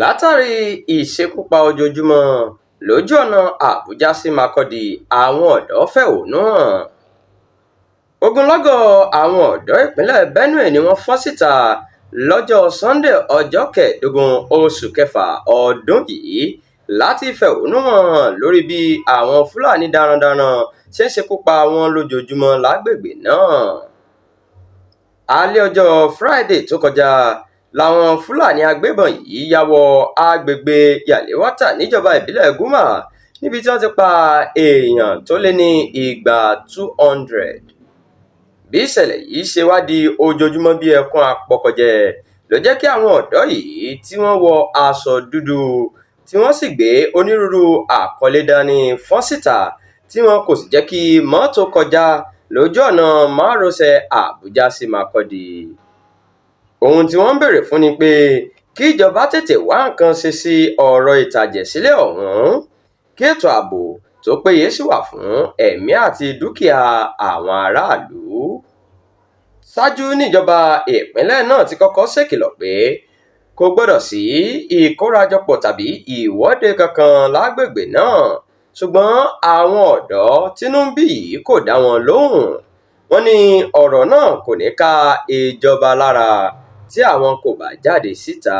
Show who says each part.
Speaker 1: látàrí ìṣekúpa ojoojúmọ́ lójú ọ̀nà àbújá sí makurdi àwọn ọ̀dọ́ fẹ̀hónú hàn. ogunlọ́gọ̀ àwọn ọ̀dọ́ ìpínlẹ̀ benue ni wọ́n fọ́n síta lọ́jọ́ sunday ọjọ́ 15 oṣù kẹfà ọdún yìí láti fẹ̀hónú hàn lórí bí àwọn fúlàní darandaran ṣe ń ṣekú pa wọn lójoojúmọ́ lágbègbè náà. alẹ́ ọjọ́ friday tó kọjá làwọn fúlàní agbébọn yìí ya wọ agbègbè yàléwátà níjọba ìbílẹ̀ gúmà níbi tí wọ́n ti pa èèyàn tó lé ní 200. bí ìṣẹ̀lẹ̀ yìí ṣe wá di ojoojúmọ́ bí ẹkún apọkọjẹ ló jẹ́ kí àwọn ọ̀dọ́ yìí tí wọ́n wọ aṣọ dúdú tí wọ́n sì gbé onírúurú àkọlé dání fọ́n síta tí wọn kò sì jẹ́ kí mọ́tò kọjá lójú ọ̀nà márosẹ̀ àbújá sí makurdi. ohun tí wọ́n ń béèrè fún ni pé kí ìjọba tètè wá nǹkan ṣe sí ọ̀rọ̀ ìtàjẹ̀sílẹ̀ ọ̀hún, kí ètò ààbò tó péye sì wà fún ẹ̀mí àti dúkìá àwọn aráàlú. ṣáájú níjọba ìpínlẹ̀ náà ti kọ́kọ́ ṣèkìlọ̀ pé kò gbọ́dọ̀ sí ìkórajọpọ̀ tàbí ìwọ́de kankan lágbègbè náà, ṣùgbọ́n àwọn ọ̀dọ́ tínú ń bí yìí kò dá wọn lóhùn. wọ́n ní ọ̀rọ̀ náà kò ní ká ìjọba lára tí àwọn kò bá jáde síta.